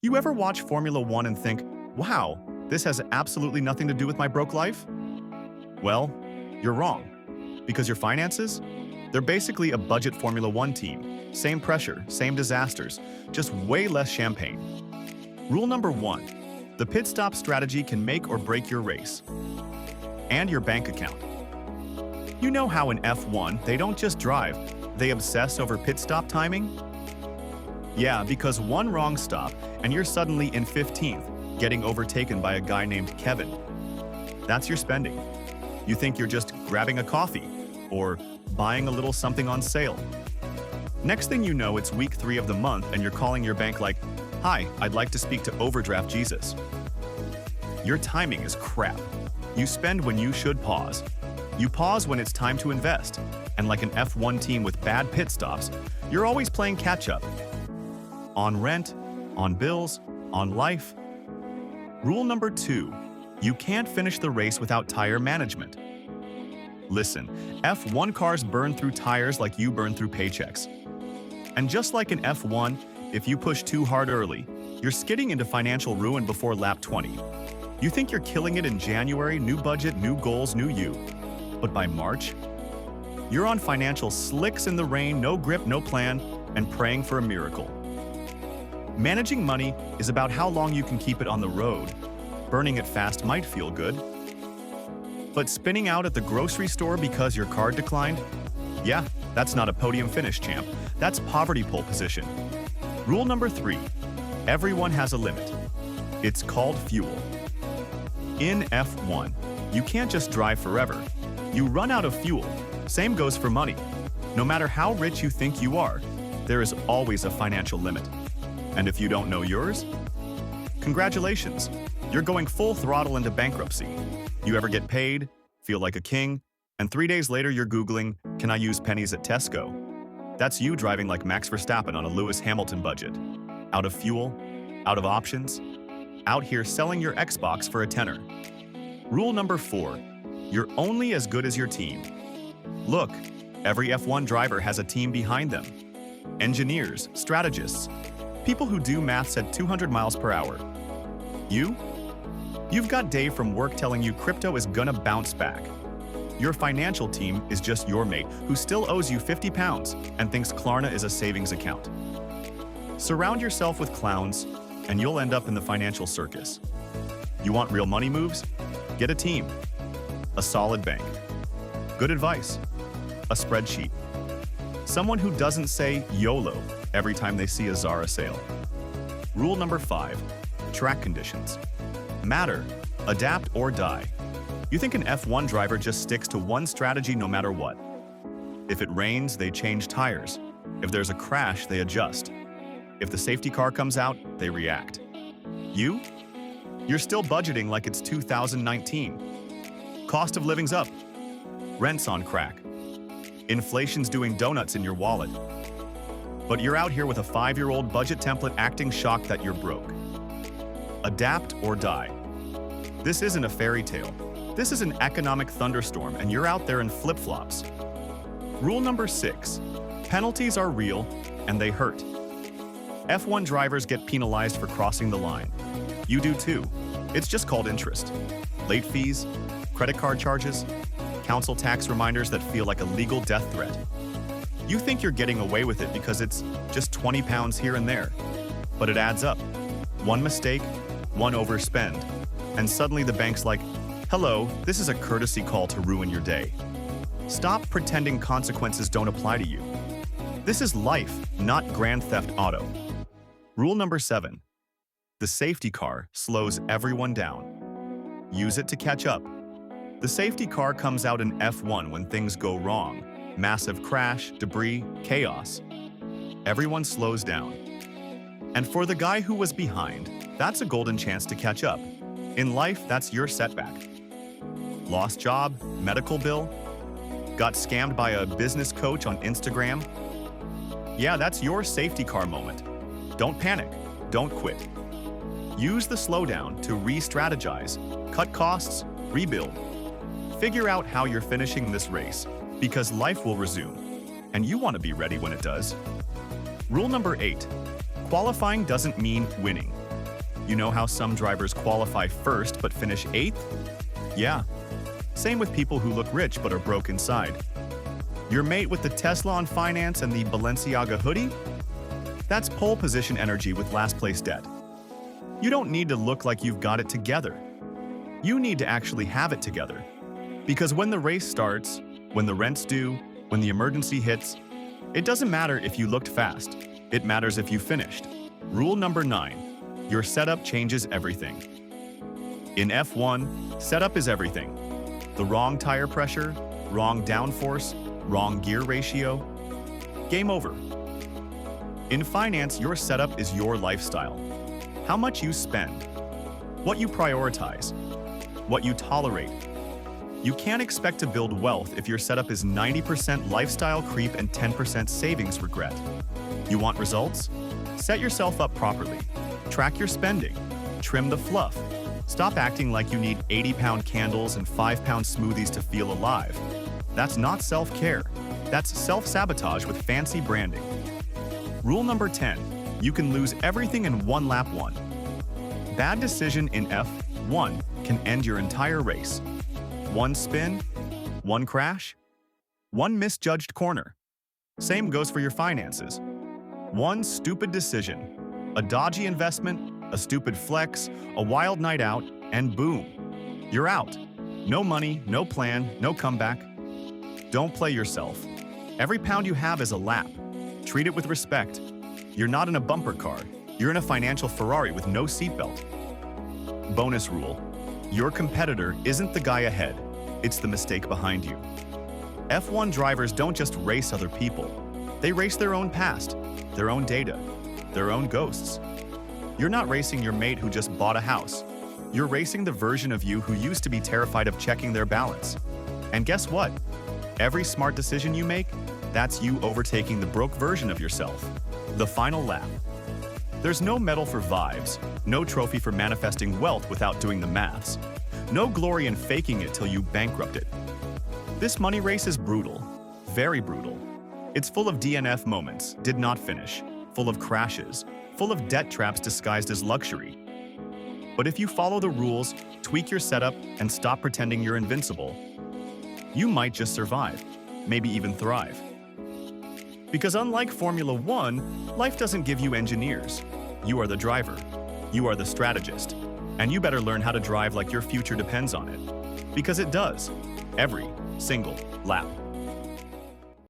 You ever watch Formula One and think, wow, this has absolutely nothing to do with my broke life? Well, you're wrong. Because your finances? They're basically a budget Formula One team. Same pressure, same disasters, just way less champagne. Rule number 1. The pit stop strategy can make or break your race. And your bank account. You know how in F1, they don't just drive, they obsess over pit stop timing? Yeah, because one wrong stop, and you're suddenly in 15th, getting overtaken by a guy named Kevin. That's your spending. You think you're just grabbing a coffee, or buying a little something on sale. Next thing you know, it's week 3 of the month, and you're calling your bank like, "Hi, I'd like to speak to Overdraft Jesus." Your timing is crap. You spend when you should pause. You pause when it's time to invest, and like an F1 team with bad pit stops, you're always playing catch-up. On rent, on bills, on life. Rule number 2. You can't finish the race without tire management. Listen, F1 cars burn through tires like you burn through paychecks. And just like in F1, if you push too hard early, you're skidding into financial ruin before lap 20. You think you're killing it in January, new budget, new goals, new you. But by March, you're on financial slicks in the rain, no grip, no plan, and praying for a miracle. Managing money is about how long you can keep it on the road. Burning it fast might feel good. But spinning out at the grocery store because your card declined? Yeah, that's not a podium finish, champ. That's poverty pole position. Rule number 3. Everyone has a limit. It's called fuel. In F1, you can't just drive forever. You run out of fuel. Same goes for money. No matter how rich you think you are, there is always a financial limit. And if you don't know yours, congratulations, you're going full throttle into bankruptcy. You ever get paid, feel like a king, and 3 days later you're Googling, "Can I use pennies at Tesco?" That's you driving like Max Verstappen on a Lewis Hamilton budget. Out of fuel, out of options, out here selling your Xbox for a tenner. Rule number 4. You're only as good as your team. Look, every F1 driver has a team behind them. Engineers, strategists, people who do maths at 200 miles per hour. You've got Dave from work telling you crypto is gonna bounce back. Your financial team is just your mate who still owes you 50 pounds and thinks Klarna is a savings account. Surround yourself with clowns, and you'll end up in the financial circus. You want real money moves? Get a team. A solid bank. Good advice. A spreadsheet. Someone who doesn't say YOLO every time they see a Zara sale. Rule number 5. Track conditions. Matter. Adapt or die. You think an F1 driver just sticks to one strategy no matter what. If it rains, they change tires. If there's a crash, they adjust. If the safety car comes out, they react. You're still budgeting like it's 2019. Cost of living's up. Rent's on crack. Inflation's doing donuts in your wallet. But you're out here with a 5-year-old budget template acting shocked that you're broke. Adapt or die. This isn't a fairy tale. This is an economic thunderstorm, and you're out there in flip-flops. Rule number 6. Penalties are real, and they hurt. F1 drivers get penalized for crossing the line. You do too. It's just called interest. Late fees, credit card charges, council tax reminders that feel like a legal death threat. You think you're getting away with it because it's just 20 pounds here and there. But it adds up. One mistake, one overspend. And suddenly the bank's like, "Hello, this is a courtesy call to ruin your day." Stop pretending consequences don't apply to you. This is life, not Grand Theft Auto. Rule number 7. The safety car slows everyone down. Use it to catch up. The safety car comes out in F1 when things go wrong. Massive crash, debris, chaos. Everyone slows down. And for the guy who was behind, that's a golden chance to catch up. In life, that's your setback. Lost job, medical bill, got scammed by a business coach on Instagram. Yeah, that's your safety car moment. Don't panic, don't quit. Use the slowdown to re-strategize, cut costs, rebuild. Figure out how you're finishing this race, because life will resume, and you want to be ready when it does. Rule number 8. Qualifying doesn't mean winning. You know how some drivers qualify first but finish 8th? Yeah. Same with people who look rich but are broke inside. Your mate with the Tesla on finance and the Balenciaga hoodie? That's pole position energy with last place debt. You don't need to look like you've got it together. You need to actually have it together. Because when the race starts, when the rent's due, when the emergency hits, it doesn't matter if you looked fast. It matters if you finished. Rule number 9. Your setup changes everything. In F1, setup is everything. The wrong tire pressure, wrong downforce, wrong gear ratio. Game over. In finance, your setup is your lifestyle. How much you spend, what you prioritize, what you tolerate. You can't expect to build wealth if your setup is 90% lifestyle creep and 10% savings regret. You want results? Set yourself up properly. Track your spending. Trim the fluff. Stop acting like you need 80-pound candles and 5-pound smoothies to feel alive. That's not self-care. That's self-sabotage with fancy branding. Rule number 10. You can lose everything in one lap 1. Bad decision in F1 can end your entire race. One spin, one crash, one misjudged corner. Same goes for your finances. One stupid decision, a dodgy investment, a stupid flex, a wild night out, and boom, you're out. No money, no plan, no comeback. Don't play yourself. Every pound you have is a lap. Treat it with respect. You're not in a bumper car. You're in a financial Ferrari with no seatbelt. Bonus rule. Your competitor isn't the guy ahead. It's the mistake behind you. F1 drivers don't just race other people. They race their own past, their own data, their own ghosts. You're not racing your mate who just bought a house. You're racing the version of you who used to be terrified of checking their balance. And guess what? Every smart decision you make, that's you overtaking the broke version of yourself. The final lap. There's no medal for vibes, no trophy for manifesting wealth without doing the maths, no glory in faking it till you bankrupt it. This money race is brutal, very brutal. It's full of DNF moments, did not finish, full of crashes, full of debt traps disguised as luxury. But if you follow the rules, tweak your setup, and stop pretending you're invincible, you might just survive, maybe even thrive. Because unlike Formula 1, life doesn't give you engineers. You are the driver. You are the strategist. And you better learn how to drive like your future depends on it. Because it does. Every single lap.